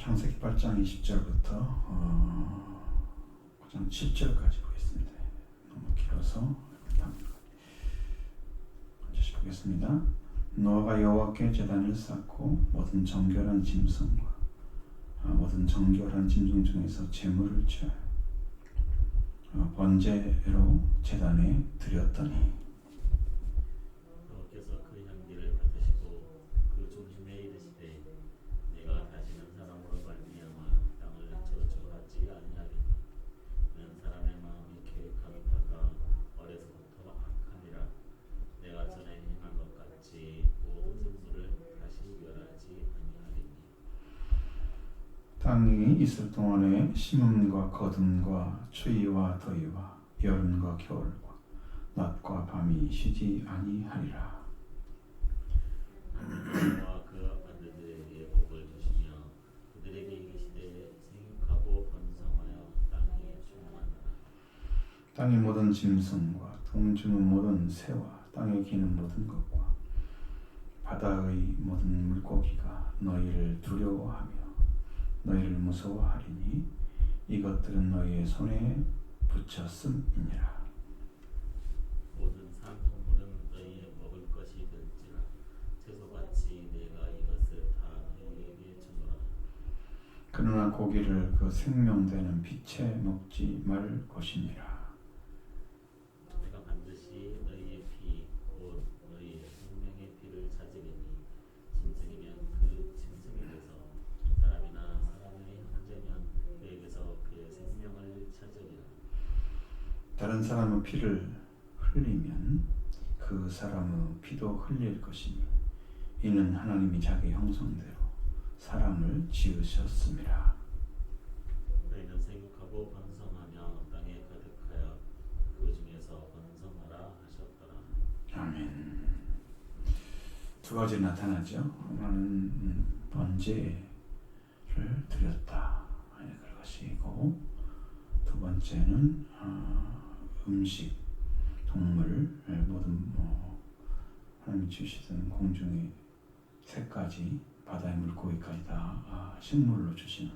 창세기 8장 20절부터 9장 7절까지 보겠습니다. 너무 길어서 다시 보겠습니다. 노아가 여호와께 제단을 쌓고 모든 정결한 짐승과 모든 정결한 짐승 중에서 제물을 취하여 번제로 제단에 드렸더니 여호와께서 그 향기를 받으시고 그 중심에 이르시되 내가 다시는 사람으로 말미암아 땅을 저주하지 아니하리니 이는 사람의 마음이 계획함이 바가 어려서부터 악하니라. 내가 전에 행한 것 같이 모든 생물을 다시 멸하지 아니하리니. 땅이 있을 동안에 심음과 거둠과 추위와 더위와 여름과 겨울과 낮과 밤이 쉬지 아니하리라. 여호와 그 아들들에게 복을 주시며 그들에게 이르시되 생육하고 번성하여 땅이 충만하라. 땅의 모든 짐승과 동주는 모든 새와 땅에 기는 모든 것과 바다의 모든 물고기가 너희를 두려워하며 너희를 무서워하리니 이것들은 너희의 손에 붙였음이니라. 모든 산 동물은 너희의 먹을 것이 될지라. 채소같이 내가 이것을 다 너희에게 주노라. 그러나 고기를 그 생명되는 빛에 먹지 말 것이니라. 내가 반드시 너희의 피 곧 너희의 생명의 피를 찾으리니 짐승이면 그 짐승에게서 사람이나 사람의 형제면 그에게서 그의 생명을 찾으리라. 다른 사람의 피를 흘리면 그 사람의 피도 흘릴 것이니 이는 하나님이 자기 형상대로 사람을 지으셨음이라. 너희는 생육하고 번성하며 땅에 가득하여 그 중에서 번성하라 하셨더라. 아멘. 두 가지 나타나죠. 하나는 번제를 드렸다 그것이고, 두 번째는 음식, 동물, 모든 하나님이 주시던 공중의 새까지 바다의 물고기까지 다 식물로 주시는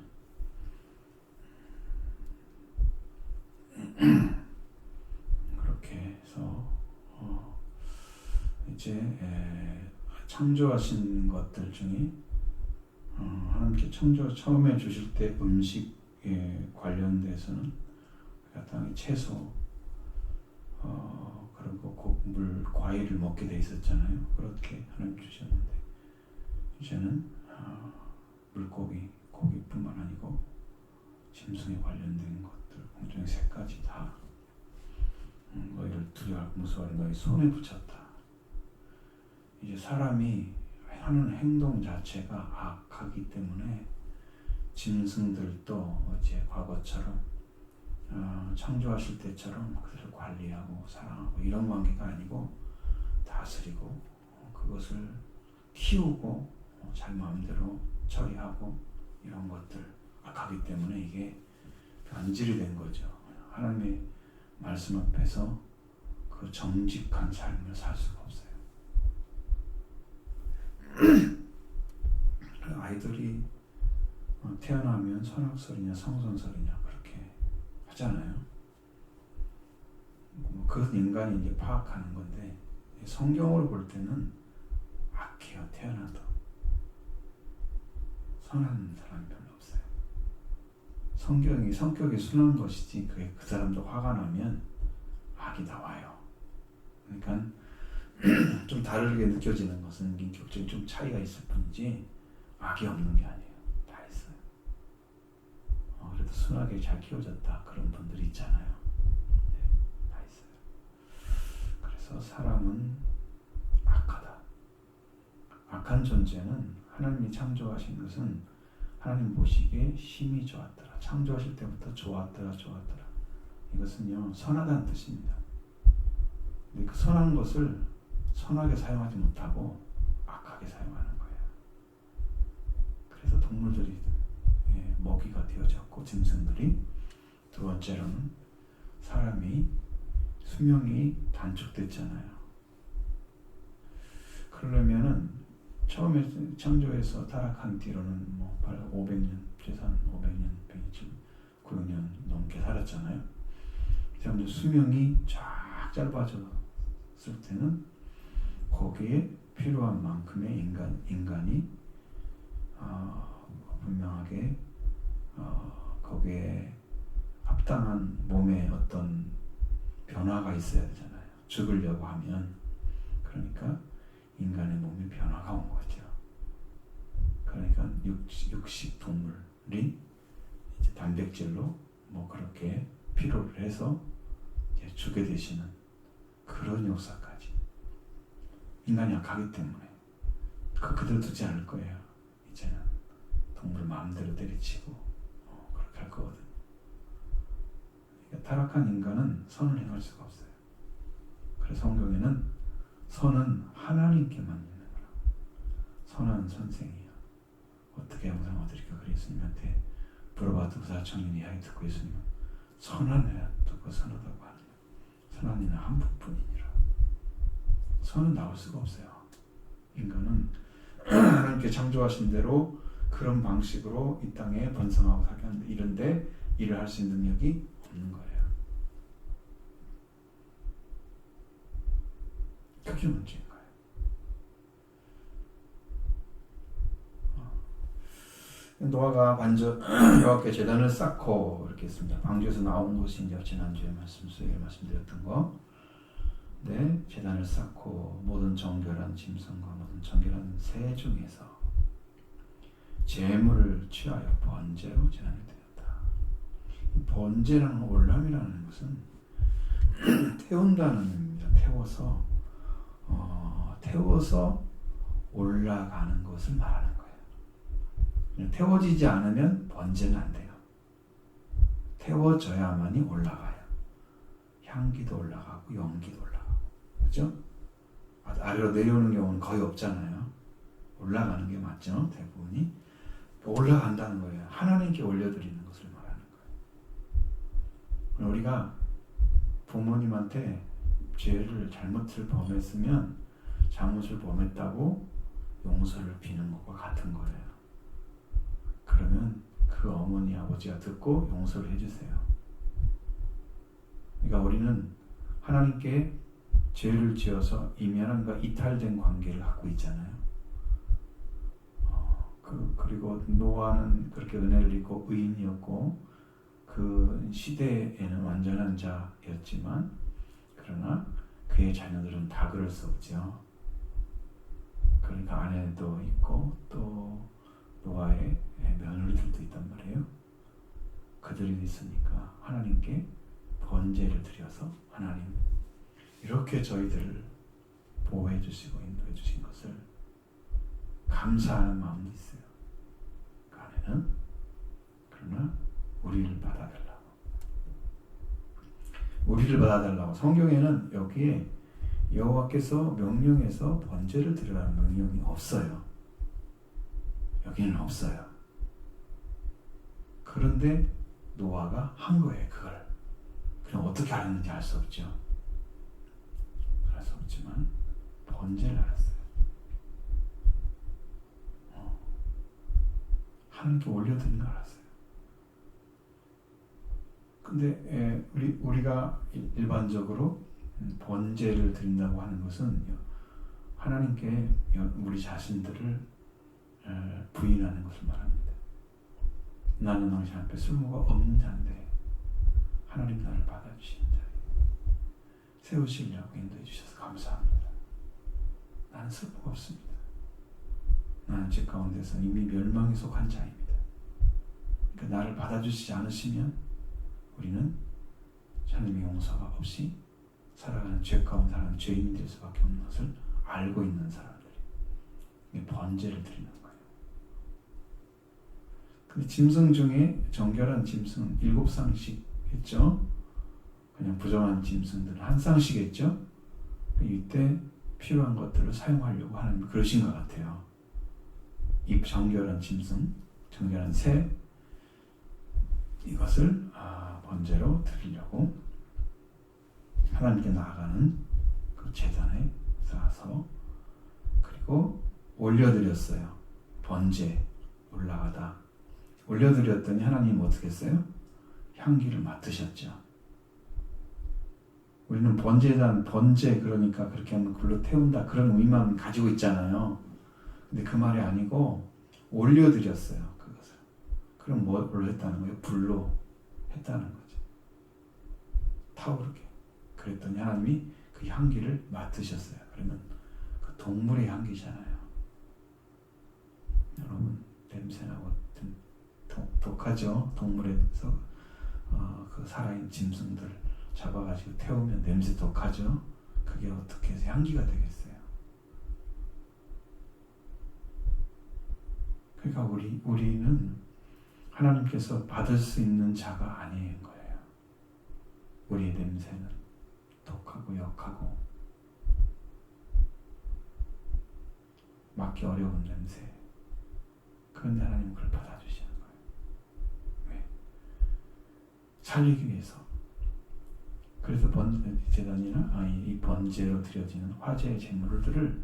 그렇게 해서 이제 창조하신 것들 중에 하나님께 처음에 주실 때 음식에 관련돼서는 땅의 채소 그리고 곡물, 과일을 먹게 돼 있었잖아요. 그렇게 하나님 주셨는데 이제는 물고기, 고기뿐만 아니고 짐승에 관련된 것들, 공중의 새까지 다 너희를 두려워하고 무서워하는 너희 손에 붙였다. 이제 사람이 하는 행동 자체가 악하기 때문에 짐승들도 어제 과거처럼 창조하실 때처럼 그들을 관리하고 사랑하고 이런 관계가 아니고 다스리고 그것을 키우고 자기 마음대로 처리하고 이런 것들 악하기 때문에 이게 변질이 된 거죠. 하나님의 말씀 앞에서 그 정직한 삶을 살 수가 없어요. 아이들이 태어나면 선악설이냐 성선설이냐 그렇게 하잖아요. 그것은 인간이 이제 파악하는 건데 성경으로 볼 때는 악해요. 태어나도 선한 사람이 별로 없어요. 성격이 순한 것이지 그 사람도 화가 나면 악이 나와요. 그러니까 좀 다르게 느껴지는 것은 인격적인 좀 차이가 있을 뿐이지 악이 없는 게 아니에요. 다 있어요. 그래도 순하게 잘 키워졌다 그런 분들이 있잖아요. 네, 다 있어요. 그래서 사람은 악하다. 악한 존재는 하나님이 창조하신 것은 하나님 보시기에 심히 좋았더라. 창조하실 때부터 좋았더라. 이것은요 선하다는 뜻입니다. 근데 그 선한 것을 선하게 사용하지 못하고 악하게 사용하는 거예요. 그래서 동물들이 먹이가 되어졌고 짐승들이, 두 번째로는 사람이 수명이 단축됐잖아요. 그러려면은 처음에 창조해서 타락한 뒤로는 뭐 500년, 재산 500년, 127, 900년 넘게 살았잖아요. 사람들 수명이 쫙 짧아졌을 때는 거기에 필요한 만큼의 인간이 분명하게 거기에 합당한 몸의 어떤 변화가 있어야 되잖아요. 죽으려고 하면. 그러니까 인간의 몸에 변화가 온 거죠. 그러니까 육식 동물이 이제 단백질로 뭐 그렇게 필요를 해서 이제 주게 되시는 그런 역사까지. 인간이 약하기 때문에 그대로 두지 않을 거예요. 이제는 동물 마음대로 때리치고 그렇게 할 거거든. 그러니까 타락한 인간은 선을 행할 수가 없어요. 그래서 성경에는 선은 하나님께만 있는 거라. 선한 선생이야. 어떻게 영상 얻으리까? 그래 예수님한테 물어봐도 사청년 이야기 듣고 예수님은 선한 애야 누가 선하다고 하느냐. 선한 이는 한 분뿐이니라. 선은 나올 수가 없어요. 인간은 하나님께 창조하신 대로 그런 방식으로 이 땅에 번성하고 살게 하는데 이런데 일을 할 수 있는 능력이 없는 거예요. 그게 문제인 거예요. 노아가 먼저 여호와께 제단을 쌓고 이렇게 했습니다. 방주에서 나온 것이 이제 지난주에 말씀드렸던 거. 네, 제단을 쌓고 모든 정결한 짐승과 모든 정결한 새 중에서 제물을 취하여 번제로 제단이 되었다. 번제라는 올람이라는 것은 태운다는 의미입니다. 태워서 올라가는 것을 말하는 거예요. 태워지지 않으면 번제는 안 돼요. 태워져야만이 올라가요. 향기도 올라가고 연기도 올라가고, 그렇죠? 아래로 내려오는 경우는 거의 없잖아요. 올라가는 게 맞죠, 대부분이. 올라간다는 거예요. 하나님께 올려드리는 것을 말하는 거예요. 우리가 부모님한테 죄를 잘못을 범했으면 잘못을 범했다고 용서를 비는 것과 같은 거예요. 그러면 그 어머니 아버지가 듣고 용서를 해주세요. 그러니까 우리는 하나님께 죄를 지어서 이미 하나님과 이탈된 관계를 갖고 있잖아요. 그리고 노아는 그렇게 은혜를 입고 의인이었고 그 시대에는 완전한 자였지만 그러나 그의 자녀들은 다 그럴 수 없죠. 그러니까 아내도 있고 또 노아의 며느리들도 있단 말이에요. 그들이 있으니까 하나님께 번제를 드려서 하나님 이렇게 저희들을 보호해 주시고 인도해 주신 것을 감사하는 마음도 있어요. 그 안에는 그러나 우리를 받아달라고 성경에는 여기에 여호와께서 명령해서 번제를 드리라는 명령이 없어요. 여기는 없어요. 그런데 노아가 한 거예요. 그걸. 그럼 어떻게 알았는지 알 수 없죠. 알 수 없지만 번제를 알았어요. 하나님께 올려드리는 걸 알았어요. 근데 우리가 일반적으로 번제를 드린다고 하는 것은 하나님께 우리 자신들을 부인하는 것을 말합니다. 나는 당신 앞에 쓸모가 없는 자인데 하나님 나를 받아주시는 자예요. 세우시려고 인도해 주셔서 감사합니다. 나는 쓸모가 없습니다. 나는 제 가운데서 이미 멸망에 속한 자입니다. 그러니까 나를 받아주시지 않으시면 우리는 하나님의 용서가 없이 살아가는 죄 가운데 살아가는 죄인이 될 수밖에 없는 것을 알고 있는 사람들이 번제를 드리는 거예요. 근데 짐승 중에 정결한 짐승 7쌍씩 했죠. 그냥 부정한 짐승들은 한 쌍씩 했죠. 이때 필요한 것들을 사용하려고 하는 그러신 것 같아요. 이 정결한 짐승, 정결한 새 이것을 번제로 드리려고 하나님께 나아가는 그 제단에 쌓아서 그리고 올려드렸어요. 번제 올라가다 올려드렸더니 하나님 어떻게 했어요? 향기를 맡으셨죠. 우리는 번제에 대한 번제 그러니까 그렇게 하면 불로 태운다 그런 의미만 가지고 있잖아요. 근데 그 말이 아니고 올려드렸어요. 그것을. 그럼 뭘로 했다는 거예요? 불로 했다는 거죠. 타오르게. 그랬더니 하나님이 그 향기를 맡으셨어요. 그러면 그 동물의 향기잖아요. 여러분 냄새나고 독하죠. 동물에서 그 살아있는 짐승들 잡아가지고 태우면 냄새 독하죠. 그게 어떻게 해서 향기가 되겠어요. 그러니까 우리는 하나님께서 받을 수 있는 자가 아닌 거예요. 우리의 냄새는 독하고 역하고 맡기 어려운 냄새. 그런데 하나님은 그걸 받아주시는 거예요. 왜? 살리기 위해서. 그래서 번제단이나 이 번제로 드려지는 화제의 제물들을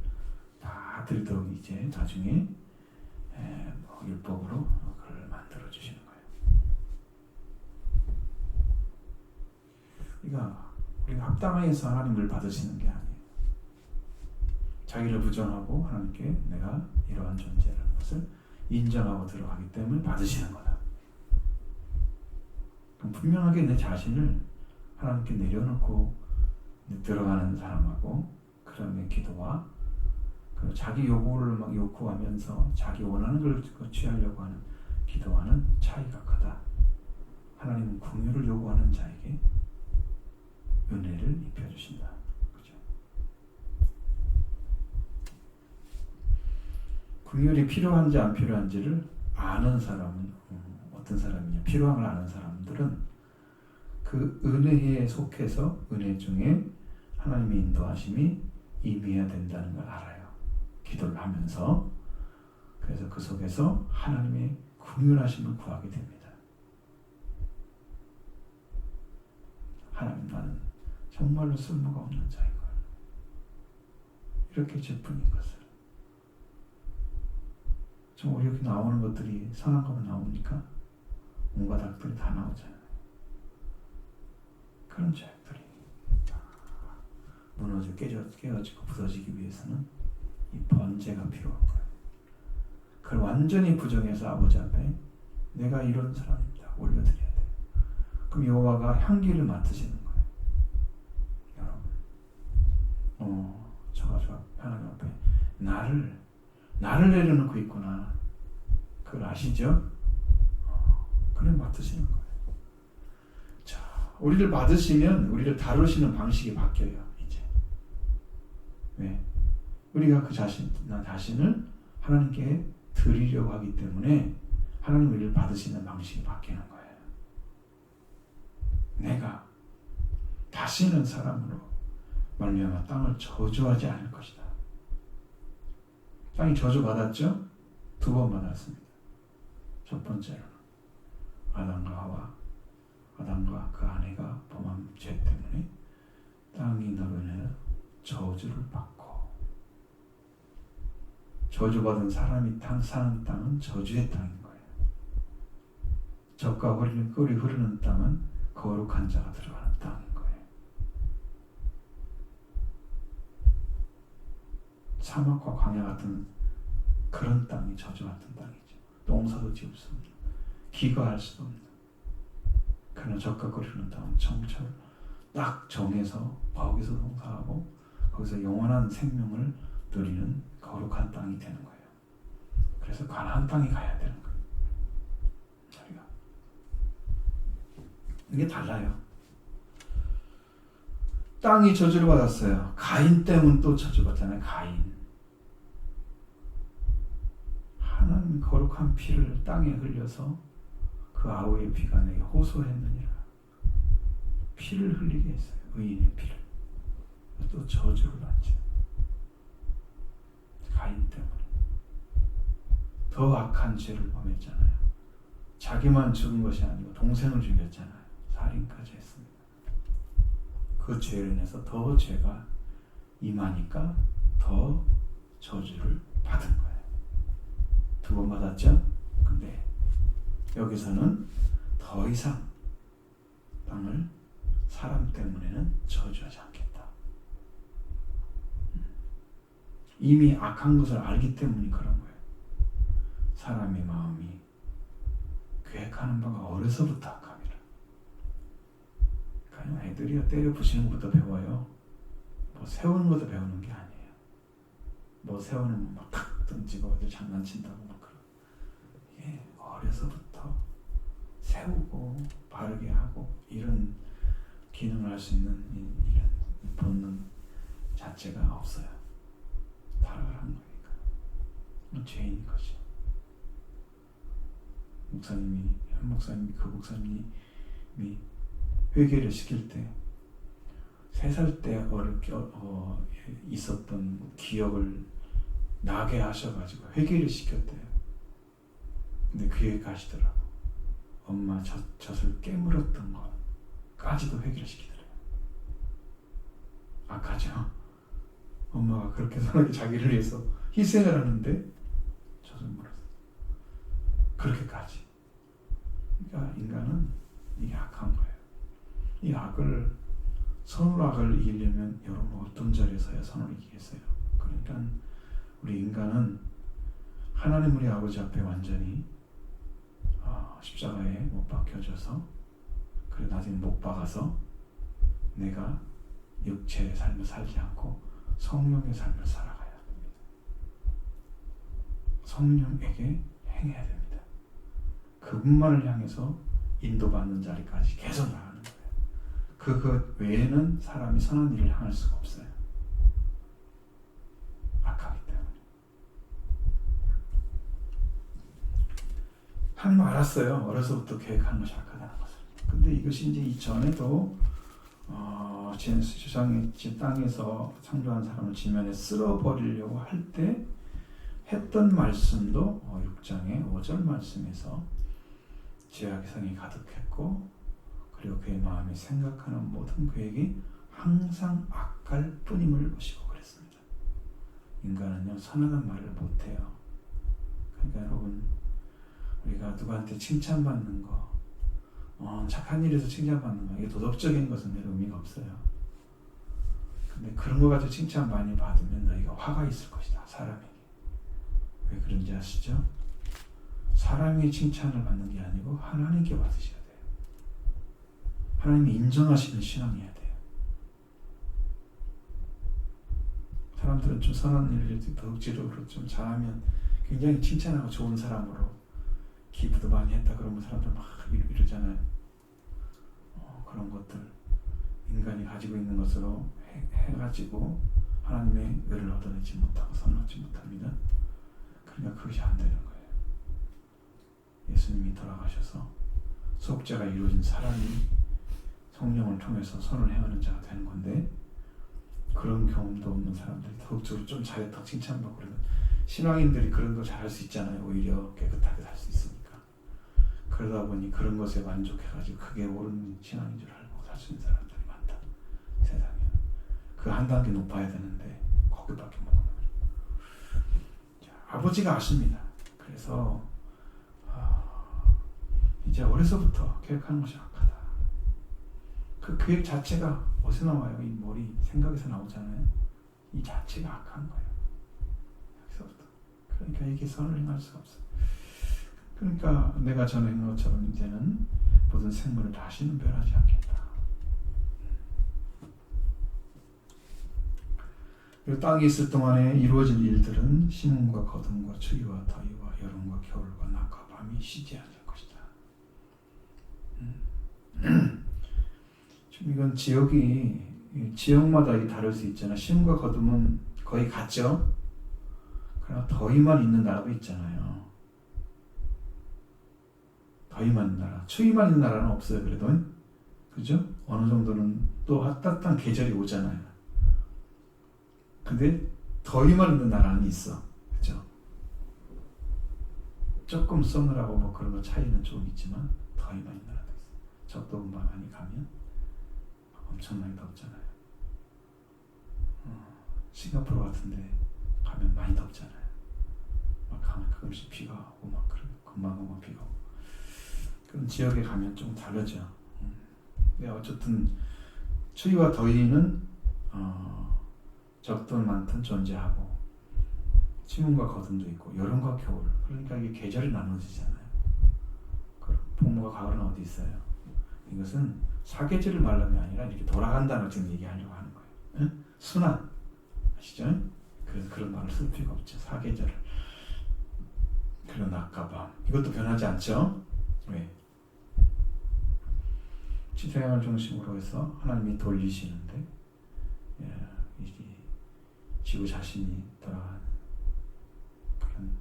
다 드리도록 이제 나중에 율법으로 그걸 만들어 주시는 거예요. 우리가 합당해서 하나님을 받으시는 게 아니에요. 자기를 부정하고 하나님께 내가 이러한 존재라는 것을 인정하고 들어가기 때문에 받으시는 거다. 그럼 분명하게 내 자신을 하나님께 내려놓고 들어가는 사람하고 그다음에 기도와 그 자기 요구를 막 요구하면서 자기 원하는 걸 취하려고 하는 기도와는 차이가 크다. 하나님은 긍휼을 요구하는 자에게 은혜를 입혀주신다. 그죠? 긍휼이 필요한지 안 필요한지를 아는 사람은 어떤 사람이냐? 필요함을 아는 사람들은 그 은혜에 속해서 은혜 중에 하나님의 인도하심이 임해야 된다는 걸 알아요. 기도를 하면서. 그래서 그 속에서 하나님의 긍휼하심을 구하게 됩니다. 하나님, 나는 정말로 쓸모가 없는 자인걸. 이렇게 제뿐인 것을. 정말 여기 나오는 것들이 선한 것만 나오니까 온갖 악들이 다 나오잖아요. 그런 죄악들이 다 무너져 깨어지고 부서지기 위해서는 이 번제가 필요한 거예요. 그걸 완전히 부정해서 아버지 앞에 내가 이런 사람입니다. 올려드려야 돼요. 그럼 여호와가 향기를 맡으시는 거예요. 여러분, 저가 하나님 앞에 나를 내려놓고 있구나. 그걸 아시죠? 그래 맡으시는 거예요. 자, 우리를 받으시면 우리를 다루시는 방식이 바뀌어요. 이제 왜? 우리가 나 자신을 하나님께 드리려고 하기 때문에 하나님 우리를 받으시는 방식이 바뀌는 거예요. 내가 다시는 사람으로 말미암아 땅을 저주하지 않을 것이다. 땅이 저주받았죠? 2번 받았습니다. 첫 번째로는 아담과 그 아내가 범한 죄 때문에 땅이 너로 인해 저주를 받고, 저주받은 사람이 사는 땅은 저주의 땅인 거예요. 젖과 꿀이 흐르는 땅은 거룩한 자가 들어가는 땅인 거예요. 사막과 광야 같은 그런 땅이 저주받은 땅이죠. 농사도 지을 수 없는, 기거할 수도 없는. 그러나 젖과 꿀이 흐르는 땅은 정철 딱 정해서 거기서 농사하고 거기서 영원한 생명을 누리는 거룩한 땅이 되는 거예요. 그래서 가나안 땅에 가야 되는 거예요. 우리가 이게 달라요. 땅이 저주를 받았어요. 가인 때문에 또 저주받잖아요. 가인. 하나님 거룩한 피를 땅에 흘려서 그 아우의 피가 내게 호소했느니라. 피를 흘리게 했어요. 의인의 피를. 또 저주를 받죠. 가인 때문에. 더 악한 죄를 범했잖아요. 자기만 죽은 것이 아니고 동생을 죽였잖아요. 살인까지 했습니다. 그 죄로 인해서 더 죄가 임하니까 더 저주를 받은 거예요. 번 받았죠. 근데 여기서는 더 이상 땅을 사람 때문에는 저주하지 않겠다. 이미 악한 것을 알기 때문이 그런 거예요. 사람의 마음이 계획하는 바가 어려서부터 악함이라. 그러니까 애들이 때려 부시는 것부터 배워요. 뭐 세우는 것도 배우는 게 아니에요. 뭐 세우는 막탁 던지고 장난친다고 막 그런. 이게 어려서부터 세우고 바르게 하고 이런 기능을 할 수 있는 이런 본능 자체가 없어요. 타락을 한 거니까. 죄인인 거죠. 한 목사님이 그 목사님이 회개를 시킬 때 3살 때 어렵게 있었던 기억을 나게 하셔가지고 회개를 시켰대요. 근데 그 얘기 하시더라고. 엄마 젖을 깨물었던 것까지도 회개를 시키더래요. 악하죠? 엄마가 그렇게 사람이 자기를 위해서 희생을 하는데 젖을 물었어. 그렇게까지. 그러니까 인간은 이게 악한 거예요. 이 악을 선으로 악을 이기려면 여러분 어떤 자리에서야 선을 이기겠어요? 그러니까 우리 인간은 하나님 우리 아버지 앞에 완전히 십자가에 못 박혀져서 그래 나중에 못 박아서 내가 육체의 삶을 살지 않고 성령의 삶을 살아가야 합니다. 성령에게 행해야 됩니다. 그분만을 향해서 인도받는 자리까지 계속 나가는 거예요. 그것 외에는 사람이 선한 일을 향할 수가 없어요. 악하기 때문에. 하나님 알았어요. 어려서부터 계획하는 것이 악하다는 것을. 근데 이것이 이제 이전에도 세상의 땅에서 창조한 사람을 지면에 쓸어버리려고 할 때 했던 말씀도 6장의 5절 말씀에서 죄악의 성이 가득했고 그리고 그의 마음이 생각하는 모든 계획이 항상 악할 뿐임을 보시고 그랬습니다. 인간은요 선하단 말을 못해요. 그러니까 여러분 우리가 누구한테 칭찬받는 거 착한 일에서 칭찬받는 거 이게 도덕적인 것은 별 의미가 없어요. 근데 그런 거 가지고 칭찬 많이 받으면 너희가 화가 있을 것이다. 사람에게. 왜 그런지 아시죠? 사람이 칭찬을 받는 게 아니고 하나님께 받으셔야 돼요. 하나님이 인정하시는 신앙이어야 돼요. 사람들은 좀 선한 일을 도덕질적으로 좀 잘하면 굉장히 칭찬하고 좋은 사람으로 기부도 많이 했다 그러면 사람들 막 이러잖아요. 그런 것들 인간이 가지고 있는 것으로 해가지고 하나님의 의를 얻어내지 못하고 선을 얻지 못합니다. 그러니까 그것이 안 되는 거예요. 예수님이 돌아가셔서 속죄가 이루어진 사람이 성령을 통해서 선을 행하는 자가 되는 건데 그런 경험도 없는 사람들이 더욱적으로 좀 잘했다고 칭찬받고 그러면 신앙인들이 그런 거 잘할 수 있잖아요. 오히려 깨끗하게 살 수 있으니까. 그러다 보니 그런 것에 만족해가지고 그게 옳은 신앙인 줄 알고 살 수 있는 사람들이 많다. 세상에. 그 한 단계 높아야 되는데 거기밖에 못 가요. 아버지가 아십니다. 그래서 이제 어려서부터 계획하는 것이 악하다. 그 계획 자체가 어디서 나와요? 이 머리 생각에서 나오잖아요. 이 자체가 악한 거예요. 여기서부터. 그러니까 이게 선을 행할 수가 없어요. 그러니까 내가 전에 했는 것처럼 이제는 모든 생물을 다시는 멸하지 않겠다. 그리고 땅에 있을 동안에 이루어진 일들은 심음과 거둠과 추위와 더위와 여름과 겨울과 낮과 밤이 쉬지 않을 것이다. 지금 이건 지역마다 다를 수 있잖아. 심음과 거둠은 거의 같죠. 그러나 더위만 있는 나라도 있잖아요. 더위만 있는 나라, 추위만 있는 나라는 없어요. 그래도 그죠? 어느 정도는 또 따뜻한 계절이 오잖아요. 근데 더위만 있는 나라는 있어. 그죠? 조금 서늘하고 뭐 그런 거 차이는 좀 있지만 더위만 있는 나라도 있어. 적도분만 많이 가면 엄청나게 덥잖아요. 싱가포르 같은데 가면 많이 덥잖아요. 막 가끔씩 비가 오고 막 그래. 금방 비가 오고. 그런 지역에 가면 좀 다르죠. 근데 어쨌든 추위와 더위는 적든 많든 존재하고 침문과 거둠도 있고 여름과 겨울, 그러니까 이게 계절이 나눠지잖아요. 그럼 봄과 가을은 어디 있어요? 이것은 사계절을 말하는 게 아니라 이렇게 돌아간다는 걸 지금 얘기하려고 하는 거예요. 응? 순환 아시죠? 그래서 그런 말을 쓸 필요가 없죠. 사계절을. 그런 낮과 밤 이것도 변하지 않죠? 왜? 지태양을 중심으로 해서 하나님이 돌리시는데 이 지구 자신이 돌아가는 그런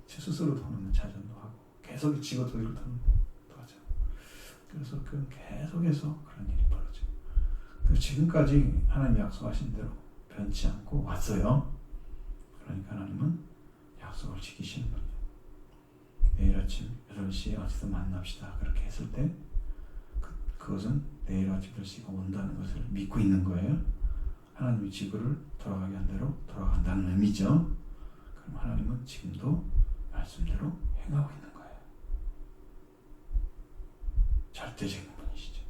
스스로 도는 자전도 하고 계속 지구 도리로 도는 도하죠. 그래서 그 계속해서 그런 일이 벌어져요. 그리고 지금까지 하나님 약속하신 대로 변치 않고 왔어요. 그러니까 하나님은 약속을 지키시는 분이에요. 내일 아침 8시에 어디서 만납시다 그렇게 했을 때 그것은 내일 아침 8시가 온다는 것을 믿고 있는 거예요. 하나님이 지구를 돌아가게 한 대로 돌아간다는 의미죠. 그럼 하나님은 지금도 말씀대로 행하고 있는 거예요. 절대적인 분이시죠.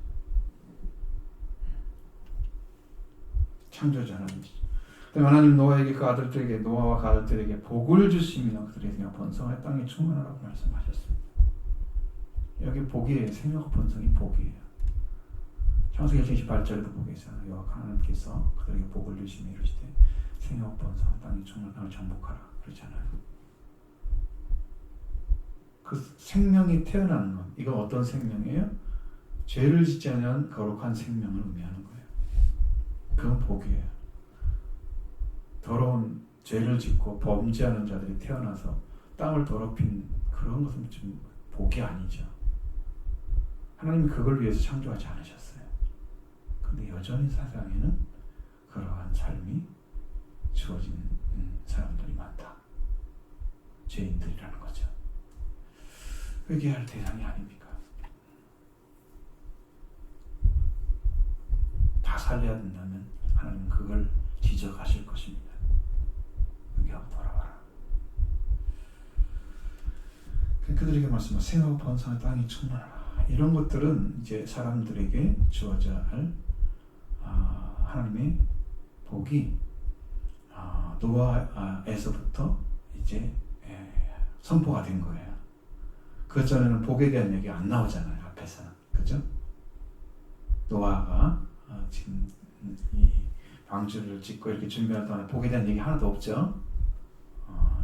창조자 하나님이시죠. 하나님 노아에게 그 아들들에게 노아와 그 아들들에게 복을 주시며 그들의 생명 번성하여 땅에 충만하라고 말씀하셨습니다. 여기 복이에요. 생명 번성이 복이에요. 창세기 28절에도 복이 있어요. 여호와 하나님께서 그들에게 복을 주시며 이르시되 생명 번성하여 땅에 충만하여 땅을 정복하라 그러잖아요. 그 생명이 태어나는 것, 이건 어떤 생명이에요? 죄를 짓지 않은 거룩한 생명을 의미하는 거예요. 그건 복이에요. 더러운 죄를 짓고 범죄하는 자들이 태어나서 땅을 더럽힌 그런 것은 좀 복이 아니죠. 하나님이 그걸 위해서 창조하지 않으셨어요. 근데 여전히 세상에는 그러한 삶이 주어진 사람들이 많다. 죄인들이라는 거죠. 회개할 대상이 아닙니까? 다 살려야 된다면 하나님은 그걸 지적하실 것입니다. 회개하고 돌아와라. 그들에게 말씀하신 생하고 번성한 땅이 충만하라. 이런 것들은 이제 사람들에게 주어져야 할 하나님의 복이 노아에서부터 이제 선포가 된 거예요. 그 전에는 복에 대한 얘기 안 나오잖아요. 앞에서는. 그죠? 노아가 지금 이 방주를 짓고 이렇게 준비할 동안 복에 대한 얘기 하나도 없죠.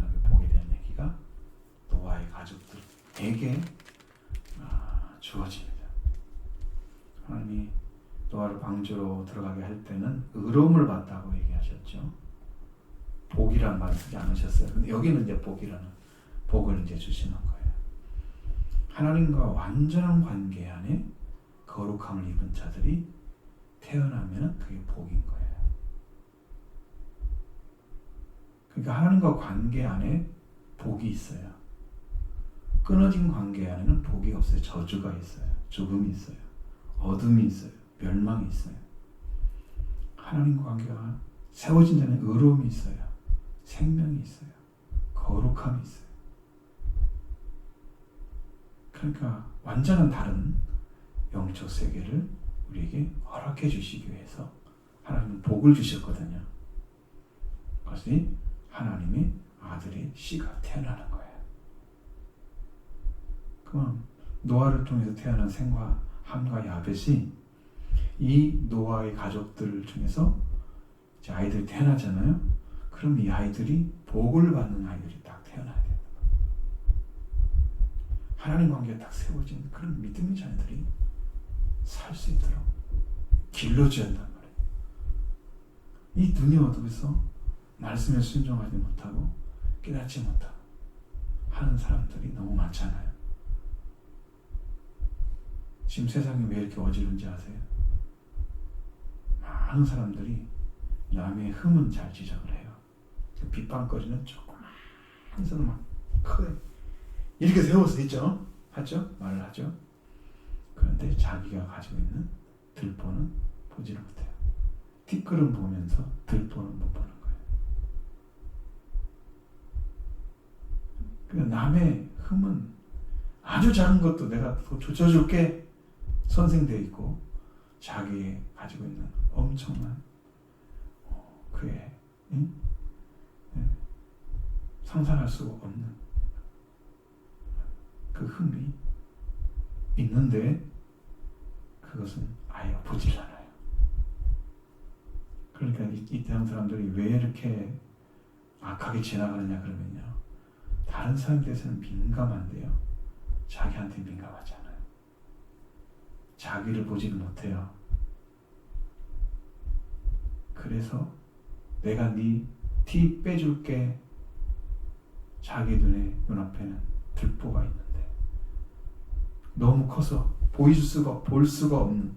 여기 복에 대한 얘기가 노아의 가족들에게 주어집니다. 하나님이 노아를 방주로 들어가게 할 때는 의로움을 받다고 얘기하셨죠. 복이란 말 쓰지 않으셨어요. 근데 여기는 이제 복이라는 복을 이제 주시는 거예요. 하나님과 완전한 관계 안에 거룩함을 입은 자들이 태어나면 그게 복인 거예요. 그러니까 하나님과 관계 안에 복이 있어요. 끊어진 관계 안에는 복이 없어요. 저주가 있어요. 죽음이 있어요. 어둠이 있어요. 멸망이 있어요. 하나님과 관계가 세워진 자는 의로움이 있어요. 생명이 있어요. 거룩함이 있어요. 그러니까 완전한 다른 영적 세계를 우리에게 허락해 주시기 위해서 하나님은 복을 주셨거든요. 그것이 하나님의 아들의 씨가 태어나는 거예요. 그럼 노아를 통해서 태어난 셈과 함과 야벳이 이 노아의 가족들 중에서 이제 아이들이 태어나잖아요. 그럼 이 아이들이 복을 받는 아이들이 딱 태어나야 돼요. 하나님 관계가 딱 세워진 그런 믿음의 자녀들이 살 수 있도록 길러줘야 한단 말이에요. 이 눈이 어두워서 말씀에 순종하지 못하고 깨닫지 못하고 하는 사람들이 너무 많잖아요. 지금 세상이 왜 이렇게 어지러운지 아세요? 많은 사람들이 남의 흠은 잘 지적을 해요. 빗방거리는 조그만 손을 막 크게 이렇게 세워서 있죠? 하죠? 말을 하죠? 그런데 자기가 가지고 있는 들보는 보지를 못해요. 티끌은 보면서 들보는 못 보는 거예요. 남의 흠은 아주 작은 것도 내가 더 조쳐줄게 선생되어 있고 자기 가지고 있는 엄청난 그의 상상할 수 없는 그 흠이 있는데 그것은 아예 보질 않아요. 그러니까 이 대한 사람들이 왜 이렇게 악하게 지나가느냐 그러면요, 다른 사람에 대해서는 민감한데요, 자기한테 민감하지 않아요. 자기를 보지를 못해요. 그래서 내가 네 티 빼줄게, 자기 눈앞에는 들보가 있는데 너무 커서 볼 수가 없는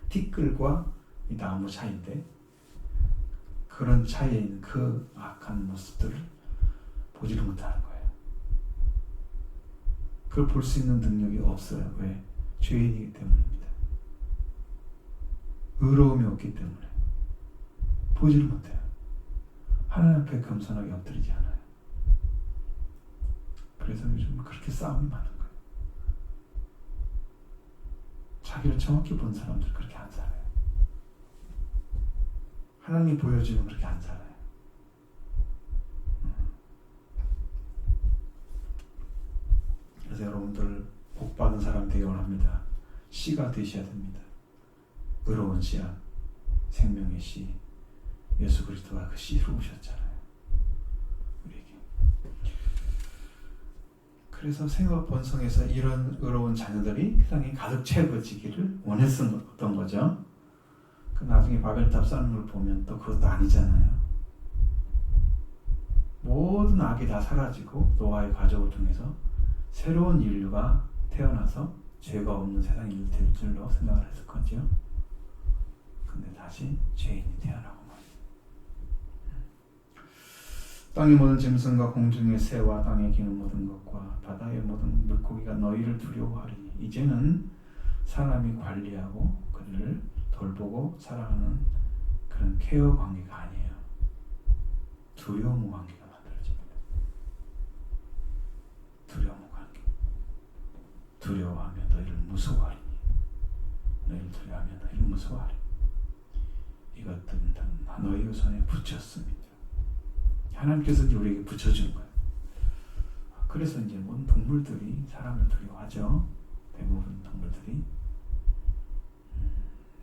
티끌과 이 나무 차이인데, 그런 차이에 있는 그 악한 모습들을 보지를 못하는 거예요. 그걸 볼 수 있는 능력이 없어요. 왜? 죄인이기 때문입니다. 의로움이 없기 때문에 보지를 못해요. 하나님 앞에 겸손하게 엎드리지 않아요. 그래서 요즘 그렇게 싸움이 많은 거예요. 자기를 정확히 본 사람들 그렇게 안 살아요. 하나님이 보여주면 그렇게 안 살아요. 그래서 여러분들 복 받은 사람 되기 원합니다. 씨가 되셔야 됩니다. 의로운 씨앗, 생명의 씨, 예수 그리스도가 그 씨로 오셨잖아요, 우리에게. 그래서 생업 번성에서 이런 의로운 자녀들이 세상에 가득 채워지기를 원했었던 거죠. 그 나중에 바벨탑 쌓는 걸 보면 또 그것도 아니잖아요. 모든 악이 다 사라지고 노아의 가족을 통해서 새로운 인류가 태어나서 죄가 없는 세상이 될 줄로 생각을 했을 거죠. 근데 다시 죄인이 태어나고 말이에요. 땅의 모든 짐승과 공중의 새와 땅에 기는 모든 것과 바다의 모든 물고기가 너희를 두려워하리니, 이제는 사람이 관리하고 그들을 돌보고 사랑하는 그런 케어 관계가 아니에요. 두려움 관계가 만들어집니다. 두려움 관계. 두려워하면 너희를 무서워하리니, 너희를 두려워하면 너희를 무서워하리니, 이것들은 다 너희 손에 붙였습니다. 하나님께서 이제 우리에게 붙여주는 거예요. 그래서 이제 모든 동물들이 사람을 두려워하죠. 대부분 동물들이.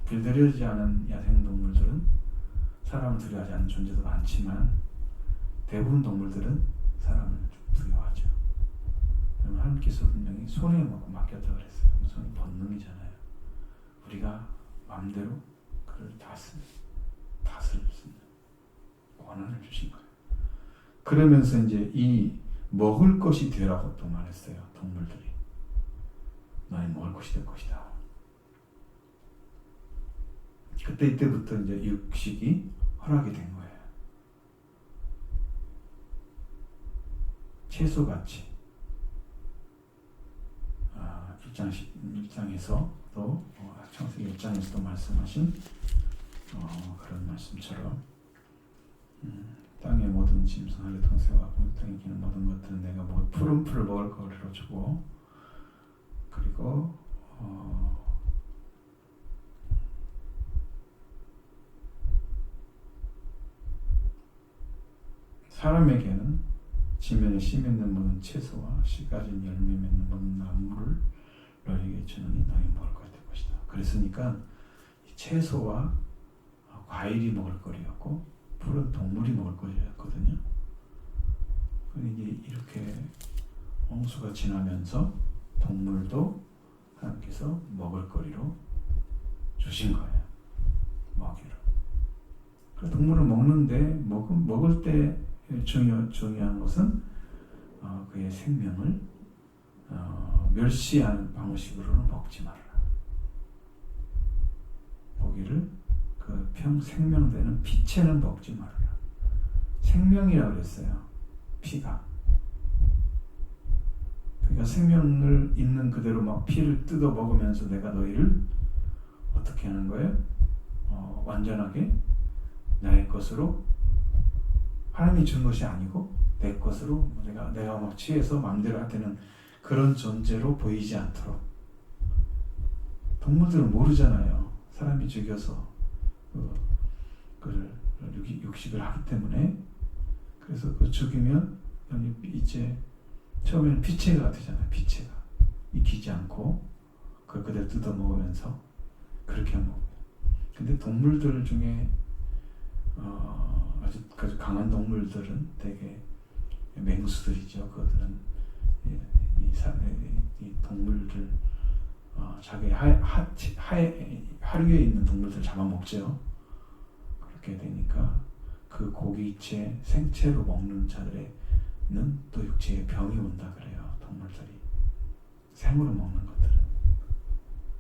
길들여지지 않은 야생동물들은 사람을 두려워하지 않는 존재도 많지만 대부분 동물들은 사람을 두려워하죠. 그러면 하나님께서 분명히 손에 맡겼다고 그랬어요. 손이 본능이잖아요. 우리가 마음대로 그를 다스릴 수 있는 권한을 주신 거예요. 그러면서 이제 이 먹을 것이 되라고 또 말했어요. 동물들이 너희 먹을 것이 될 것이다. 이때부터 이제 육식이 허락이 된 거예요. 채소같이 1장에서도 창세기 1장에서도 말씀하신 그런 말씀처럼 땅의 모든 짐승, 하늘 통새와 땅에 기는 모든 것들은 내가 푸른 풀을 먹을 거리로 주고, 그리고 사람에게는 지면에 씨 맺는 모든 채소와 씨 가진 열매 맺는 모든 나무를 너희에게 주느니 너희 먹을 것이 될 것이다. 그랬으니까 채소와 과일이 먹을 거리였고 푸른 동물이 먹을 거리였거든요. 그런데 이렇게 홍수가 지나면서 동물도 하나님께서 먹을 거리로 주신 거예요. 먹이로. 그 동물을 먹는데 먹을 때 중요한 것은 그의 생명을 멸시하는 방식으로는 먹지 말아라. 고기를 그 생명되는 피채는 먹지 말아라. 생명이라고 그랬어요. 피가. 그러니까 생명을 있는 그대로 막 피를 뜯어 먹으면서 내가 너희를 어떻게 하는 거예요? 완전하게 나의 것으로, 하나님이 준 것이 아니고 내 것으로 내가 막 취해서 마음대로 하는 그런 존재로 보이지 않도록. 동물들은 모르잖아요. 사람이 죽여서 육식을 하기 때문에. 그래서 그 죽이면 이제 처음에는 피체가 되잖아요. 피체가 익히지 않고 그걸 그대로 뜯어 먹으면서 그렇게 먹어요. 근데 동물들 중에 아주 강한 동물들은 되게 맹수들이죠. 그들은 이 동물들 자기 하류에 있는 동물들 잡아먹죠. 그렇게 되니까 그 고기체 생체로 먹는 자들에는 또 육체에 병이 온다 그래요. 동물들이 생으로 먹는 것들은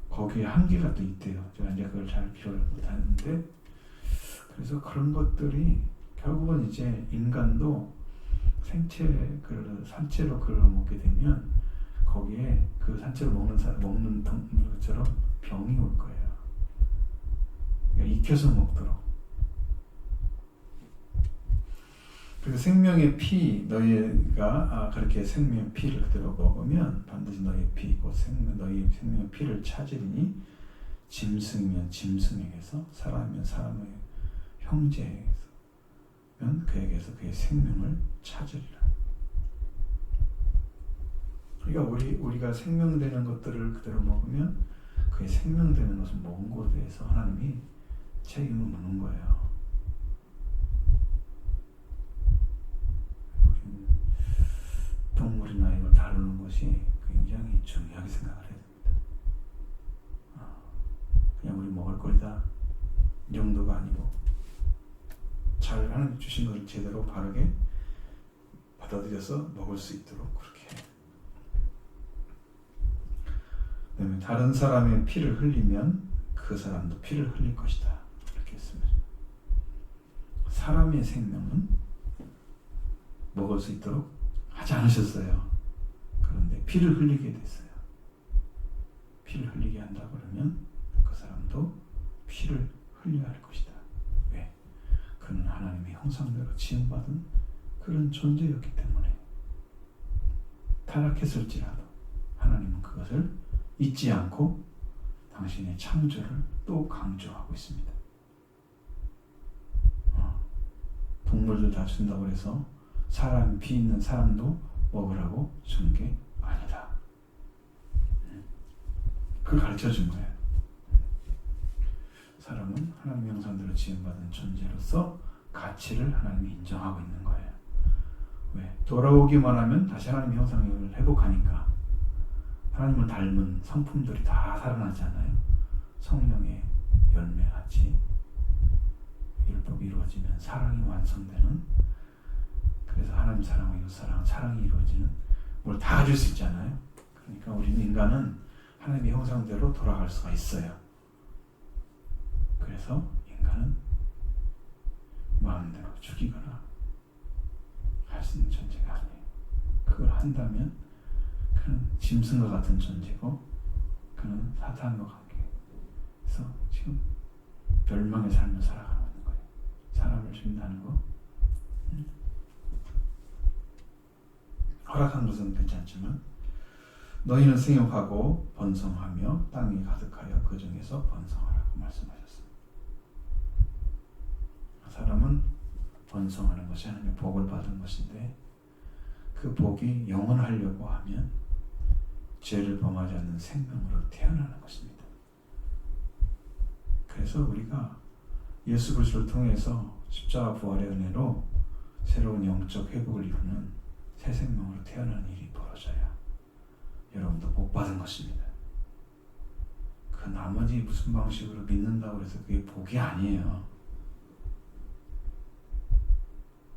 거기에 한계가 또 있대요. 제가 이제 그걸 잘 기억을 못하는데, 그래서 그런 것들이 결국은 이제 인간도 산채로 그걸 먹게 되면 거기에 그 산채로 먹는 동물처럼 병이 올 거예요. 그러니까 익혀서 먹도록. 그래서 생명의 피, 너희가 그렇게 생명의 피를 그대로 먹으면 반드시 너희의 피, 곧 너희 생명의 피를 찾으리니 짐승이면 짐승에게서, 사람이면 사람의 형제에게서, 그에게서 그의 생명을 찾으리라. 그러니까 우리가 생명되는 것들을 그대로 먹으면 그의 생명되는 것을 먹은 것에 대해서 하나님이 책임을 묻는 거예요. 동물이나 이걸 다루는 것이 굉장히 중요하게 생각을 해야 됩니다. 그냥 우리 먹을 거리다 이 정도가 아니고 잘 하나님 주신 것을 제대로 바르게 받아들여서 먹을 수 있도록 그렇게. 그다음에 다른 사람의 피를 흘리면 그 사람도 피를 흘릴 것이다. 이렇게 했습니다. 사람의 생명은 먹을 수 있도록 하지 않으셨어요. 그런데 피를 흘리게 됐어요. 피를 흘리게 한다 그러면 그 사람도 피를 흘려야 할 것이다. 왜? 그는 하나님의 형상대로 지음받은 그런 존재였기 때문에. 타락했을지라도 하나님은 그것을 잊지 않고 당신의 창조를 또 강조하고 있습니다. 동물들 다 준다고 해서 사람, 피 있는 사람도 먹으라고 준 게 아니다. 그걸 가르쳐 준 거예요. 사람은 하나님의 형상대로 지음받은 존재로서 가치를 하나님이 인정하고 있는 거예요. 왜? 돌아오기만 하면 다시 하나님의 형상을 회복하니까. 하나님을 닮은 성품들이 다 살아나잖아요. 성령의 열매같이 율법이 이루어지면 사랑이 완성되는, 그래서 하나님 사랑과 이웃 사랑이 이루어지는 뭘 다 가질 수 있잖아요. 그러니까 우리는 인간은 하나님의 형상대로 돌아갈 수가 있어요. 그래서 인간은 마음대로 죽이거나 할 수 있는 존재가 아니에요. 그걸 한다면 그는 짐승과 같은 존재고 그는 사탄과 관계에서 지금 멸망의 삶을 살아가고 있는 거예요. 사람을 죽인다는 거. 허락한 것은 괜찮지만 너희는 생육하고 번성하며 땅이 가득하여 그 중에서 번성하라고 말씀하셨습니다. 사람은 번성하는 것이 하나님의 복을 받은 것인데 그 복이 영원하려고 하면 죄를 범하지 않는 생명으로 태어나는 것입니다. 그래서 우리가 예수 그리스도를 통해서 십자가 부활의 은혜로 새로운 영적 회복을 이루는 새 생명으로 태어나는 일이 벌어져야 여러분도 복 받은 것입니다. 그 나머지 무슨 방식으로 믿는다고 해서 그게 복이 아니에요.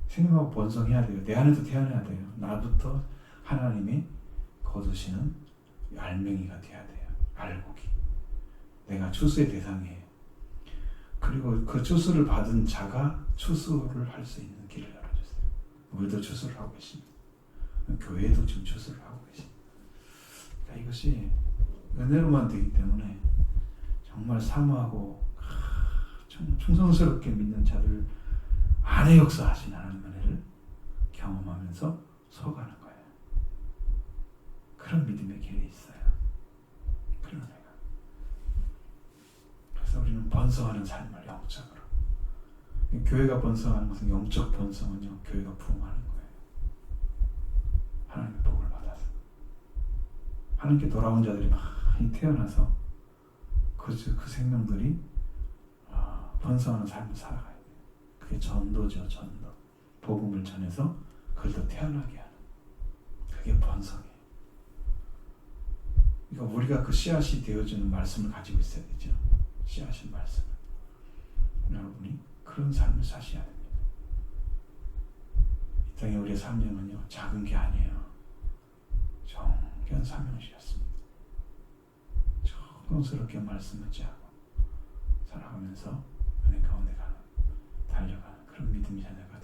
생명하고 번성해야 돼요. 내 안에도 태어나야 돼요. 나부터 하나님이 거두시는 알맹이가 돼야 돼요. 알곡이. 내가 추수의 대상이에요. 그리고 그 추수를 받은 자가 추수를 할 수 있는 길을 열어주세요. 우리도 추수를 하고 계십니다. 교회도 지금 추수를 하고 계십니다. 그러니까 이것이 은혜로만 되기 때문에 정말 사모하고 충성스럽게 믿는 자들 안에 역사하신 하나님 은혜를 경험하면서 번성하는 삶을 영적으로. 교회가 번성하는 것은 영적 번성은요, 교회가 부흥하는 거예요. 하나님의 복을 받아서 하나님께 돌아온 자들이 많이 태어나서 그 생명들이 번성하는 삶을 살아가야 돼요. 그게 전도죠, 전도. 복음을 전해서 그걸 더 태어나게 하는. 그게 번성이에요. 그러니까 우리가 그 씨앗이 되어주는 말씀을 가지고 있어야 되죠. 씨앗인 말씀. 여러분이 그런 삶을 사셔야 됩니다. 이 땅에 우리의 사명은요, 작은 게 아니에요. 정견 사명이셨습니다. 정성스럽게 말씀을 하고 살아가면서 은혜 가운데 가는, 달려가는 그런 믿음의 자녀가